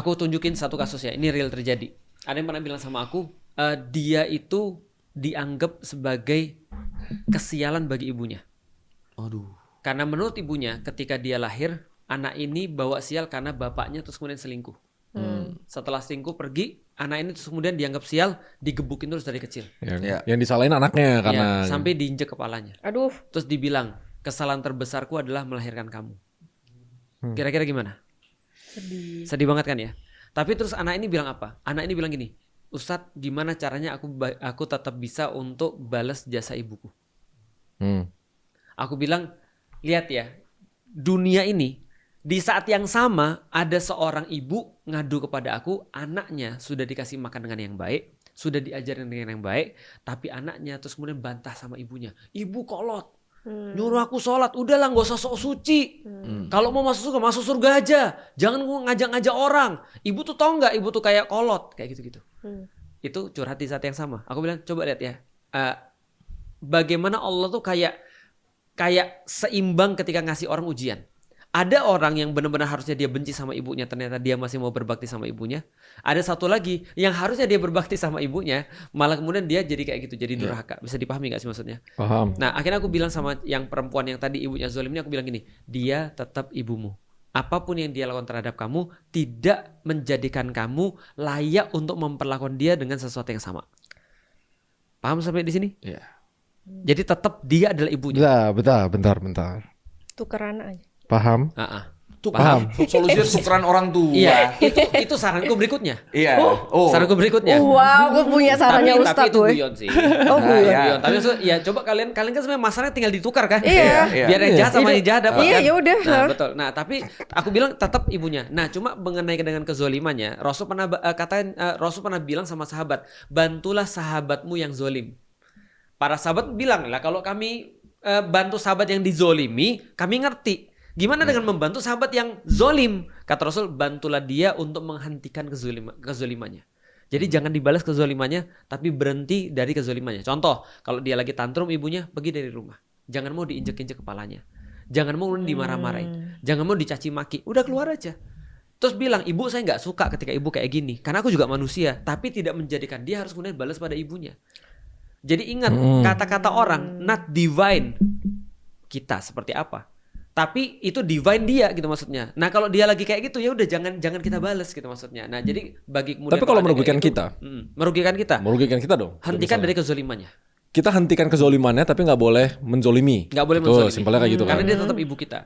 Aku tunjukin satu kasus ya, ini real terjadi. Ada yang pernah bilang sama aku, dia itu dianggap sebagai kesialan bagi ibunya. Aduh. Karena menurut ibunya ketika dia lahir, anak ini bawa sial karena bapaknya terus kemudian selingkuh. Setelah selingkuh pergi, anak ini terus kemudian dianggap sial, digebukin terus dari kecil. Yang disalahin anaknya karena Sampai diinjek kepalanya. Aduh. Terus dibilang, kesalahan terbesarku adalah melahirkan kamu. Kira-kira gimana? Sedih banget kan ya? Tapi terus anak ini bilang apa? Anak ini bilang gini, Ustadz, gimana caranya aku tetap bisa untuk balas jasa ibuku? Aku bilang, lihat ya, dunia ini di saat yang sama ada seorang ibu ngadu kepada aku, anaknya sudah dikasih makan dengan yang baik, sudah diajarin dengan yang baik, tapi anaknya terus kemudian bantah sama ibunya. Ibu kolot, nyuruh aku sholat, udahlah gak usah sok suci. Kalau mau masuk surga aja, jangan ngajak-ngajak orang. Ibu tuh tau gak, ibu tuh kayak kolot, kayak gitu-gitu. Itu curhat di saat yang sama. Aku bilang, coba lihat ya, bagaimana Allah tuh kayak seimbang ketika ngasih orang ujian. Ada orang yang benar-benar harusnya dia benci sama ibunya, ternyata dia masih mau berbakti sama ibunya. Ada satu lagi yang harusnya dia berbakti sama ibunya, malah kemudian dia jadi kayak gitu, jadi durhaka. Bisa dipahami gak sih maksudnya? Paham. Nah, akhirnya aku bilang sama yang perempuan yang tadi ibunya zolim ini, aku bilang gini, dia tetap ibumu. Apapun yang dia lakukan terhadap kamu tidak menjadikan kamu layak untuk memperlakukan dia dengan sesuatu yang sama. Paham sampai di sini? Iya. Jadi tetap dia adalah ibunya. Bentar. Tukeran aja. Paham? Tuh Paham. Solusinya tukeran orang tua. Iya, itu saranku berikutnya. Iya. Saranku berikutnya. Wow, gue punya sarannya tapi Ustadz itu gue. guyon sih. Oh, guyon. Guyon. Tapi maksud, ya coba kalian kan sebenarnya masalahnya tinggal ditukar kan? Iya. Biar yang jahat sama yang jahat dapat Iya, kan? ya udah. Nah, betul. Nah, tapi aku bilang tetap ibunya. Nah, cuma mengenai dengan kezolimannya, Rasul pernah bilang sama sahabat, bantulah sahabatmu yang zolim. Para sahabat bilang lah, kalau kami bantu sahabat yang dizolimi, kami ngerti. Gimana dengan membantu sahabat yang zolim? Kata Rasul, bantulah dia untuk menghentikan kezolimannya. Jadi jangan dibalas kezolimannya, tapi berhenti dari kezolimannya. Contoh, kalau dia lagi tantrum ibunya, pergi dari rumah. Jangan mau diinjek-injek kepalanya. Jangan mau dimarah-marahin. Jangan mau dicaci maki. Udah keluar aja. Terus bilang, ibu saya gak suka ketika ibu kayak gini. Karena aku juga manusia. Tapi tidak menjadikan dia harus kemudian balas pada ibunya. Jadi ingat, kata-kata orang, not divine kita seperti apa. Tapi itu divine dia gitu maksudnya. Nah kalau dia lagi kayak gitu ya udah jangan kita balas gitu maksudnya. Nah jadi bagi kemudian. Tapi kalau merugikan kita, merugikan kita dong. Hentikan dari kezolimannya. Kita hentikan kezolimannya, tapi nggak boleh menzolimi. Nggak boleh menzolimi. Simpelnya kayak gitu kan. Karena dia tetap ibu kita.